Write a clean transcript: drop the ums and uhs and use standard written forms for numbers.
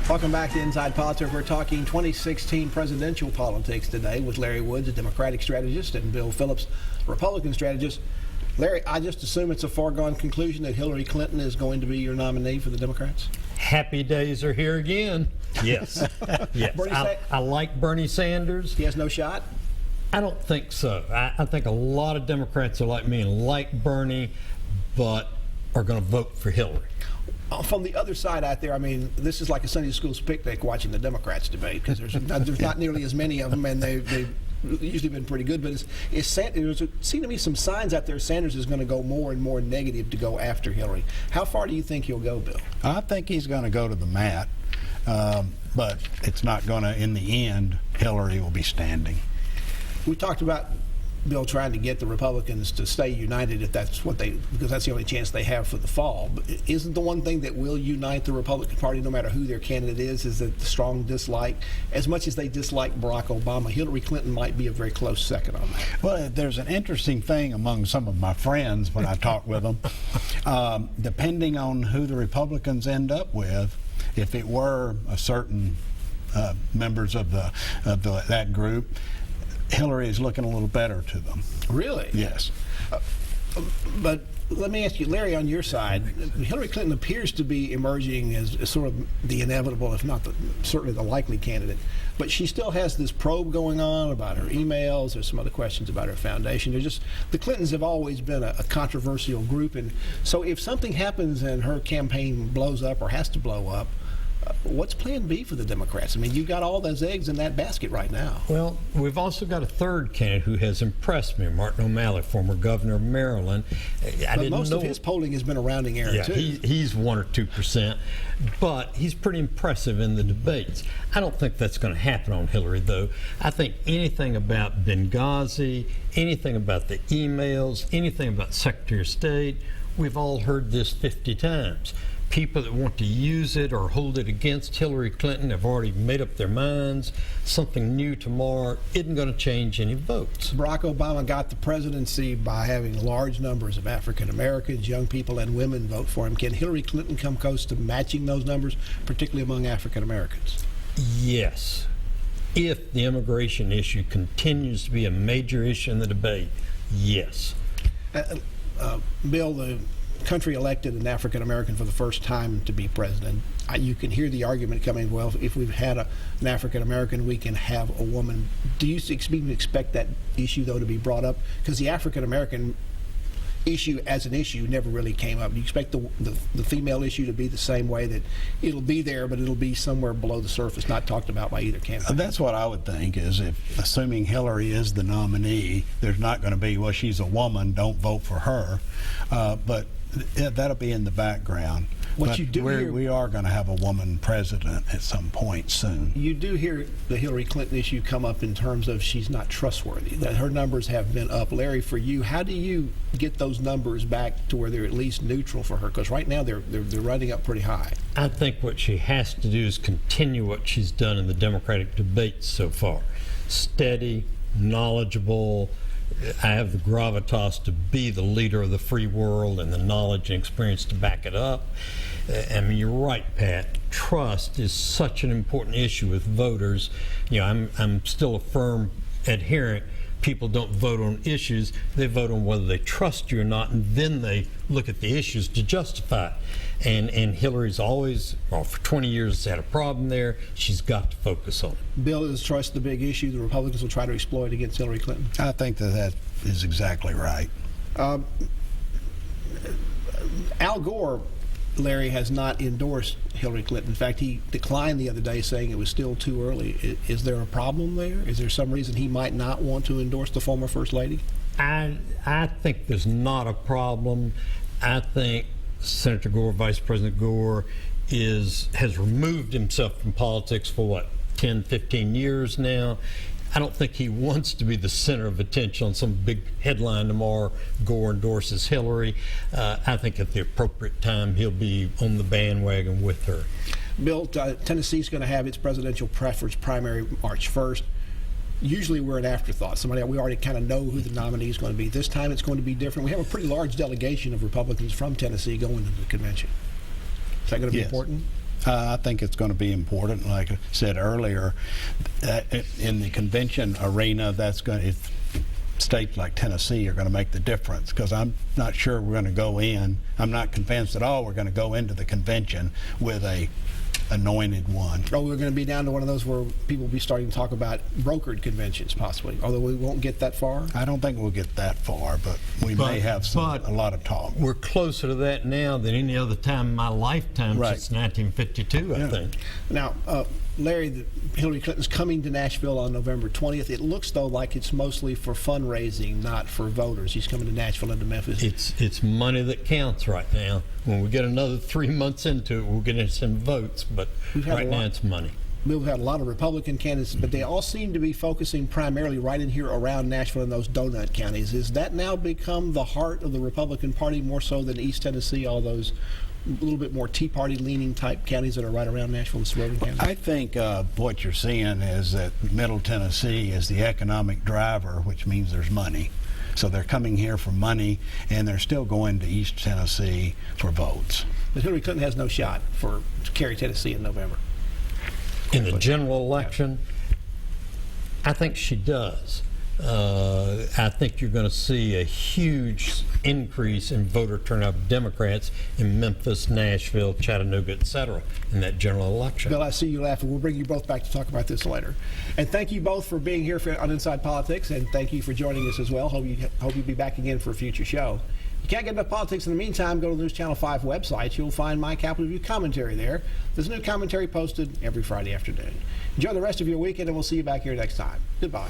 Welcome back to Inside Politics. We're talking 2016 presidential politics today with Larry Woods, a Democratic strategist, and Bill Phillips, Republican strategist. Larry, I just assume it's a foregone conclusion that Hillary Clinton is going to be your nominee for the Democrats? Happy days are here again. Yes. Yes. I like Bernie Sanders. He has no shot? I don't think so. I think a lot of Democrats are like me and like Bernie, but are going to vote for Hillary. From the other side out there, I mean, this is like a Sunday school's picnic watching the Democrats debate, because there's not nearly as many of them, and they've usually been pretty good. But it seem to me some signs out there Sanders is going to go more and more negative to go after Hillary. How far do you think he'll go, Bill? I think he's going to go to the mat, but it's not going to, in the end, Hillary will be standing. We talked about Bill trying to get the Republicans to stay united if that's what because that's the only chance they have for the fall. But isn't the one thing that will unite the Republican Party, no matter who their candidate is that the strong dislike? As much as they dislike Barack Obama, Hillary Clinton might be a very close second on that. Well, there's an interesting thing among some of my friends when I talk with them. Depending on who the Republicans end up with, if it were a certain members of that group, Hillary is looking a little better to them. Really? Yes. But let me ask you, Larry, on your side, Hillary Clinton appears to be emerging as sort of the inevitable, if not certainly the likely candidate. But she still has this probe going on about her emails. There's some other questions about her foundation. The Clintons have always been a controversial group. And so if something happens and her campaign blows up or has to blow up, what's plan B for the Democrats? I mean, you've got all those eggs in that basket right now. Well, we've also got a third candidate who has impressed me, Martin O'Malley, former governor of Maryland. But most of his polling has been a rounding error, too. He's 1 or 2%, but he's pretty impressive in the debates. I don't think that's going to happen on Hillary, though. I think anything about Benghazi, anything about the emails, anything about Secretary of State, we've all heard this 50 times. People that want to use it or hold it against Hillary Clinton have already made up their minds. Something new tomorrow isn't going to change any votes. Barack Obama got the presidency by having large numbers of African Americans, young people, and women vote for him. Can Hillary Clinton come close to matching those numbers, particularly among African Americans? Yes. If the immigration issue continues to be a major issue in the debate, yes. Bill, the country elected an African American for the first time to be president. You can hear the argument coming, well, if we've had an African American, we can have a woman. Do you even expect that issue, though, to be brought up? Because the African American issue as an issue never really came up. Do you expect the female issue to be the same way, that it'll be there, but it'll be somewhere below the surface, not talked about by either candidate? That's what I would think, is if, assuming Hillary is the nominee, there's not going to be, well, she's a woman, don't vote for her. But that'll be in the background. What you do hear, we are going to have a woman president at some point soon. You do hear the Hillary Clinton issue come up in terms of she's not trustworthy, that her numbers have been up. Larry, for you, how do you get those numbers back to where they're at least neutral for her? Because right now they're running up pretty high. I think what she has to do is continue what she's done in the Democratic debates so far. Steady, knowledgeable. I have the gravitas to be the leader of the free world and the knowledge and experience to back it up. I mean, you're right, Pat. Trust is such an important issue with voters. You know, I'm still a firm adherent. People don't vote on issues. They vote on whether they trust you or not, and then they look at the issues to justify it. And Hillary's always, well, for 20 years, had a problem there. She's got to focus on it. Bill, is trust the big issue the Republicans will try to exploit against Hillary Clinton? I think that is exactly right. Al Gore, Larry, has not endorsed Hillary Clinton. In fact, he declined the other day, saying it was still too early. Is there a problem there? Is there some reason he might not want to endorse the former First Lady? I think there's not a problem. I think Senator Gore, Vice President Gore, has removed himself from politics for, 10, 15 years now. I don't think he wants to be the center of attention on some big headline tomorrow, Gore endorses Hillary. I think at the appropriate time he'll be on the bandwagon with her. Bill, Tennessee's going to have its presidential preference primary March 1st. Usually we're an afterthought. We already kind of know who the nominee is going to be. This time it's going to be different. We have a pretty large delegation of Republicans from Tennessee going to the convention. Is that going to be important? I think it's going to be important. Like I said earlier, in the convention arena, that's going to, states like Tennessee are going to make the difference, because I'm not sure we're going to go in. I'm not convinced at all we're going to go into the convention with a anointed one. Oh, we're going to be down to one of those where people will be starting to talk about brokered conventions, possibly, although we won't get that far. I don't think we'll get that far, but we may have a lot of talk. We're closer to that now than any other time in my lifetime Right. since 1952, I think. Now, Larry, Hillary Clinton's coming to Nashville on November 20th. It looks, though, like it's mostly for fundraising, not for voters. He's coming to Nashville and to Memphis. It's money that counts right now. When we get another 3 months into it, we'll get some votes, but right now it's money. We've had a lot of Republican candidates, but they all seem to be focusing primarily right in here around Nashville and those donut counties. Is that now become the heart of the Republican Party more so than East Tennessee, all those a little bit more Tea Party leaning type counties that are right around Nashville and suburban counties? I think what you're seeing is that Middle Tennessee is the economic driver, which means there's money. So they're coming here for money, and they're still going to East Tennessee for votes. But Hillary Clinton has no shot to carry Tennessee in November. In the general election, I think she does. I think you're going to see a huge increase in voter turnout of Democrats in Memphis, Nashville, Chattanooga, etc. in that general election. Bill, I see you laughing. We'll bring you both back to talk about this later. And thank you both for being here on Inside Politics, and thank you for joining us as well. Hope you'll be back again for a future show. You can't get enough politics in the meantime, go to the News Channel 5 website. You'll find my Capitol View commentary there. There's new commentary posted every Friday afternoon. Enjoy the rest of your weekend, and we'll see you back here next time. Goodbye.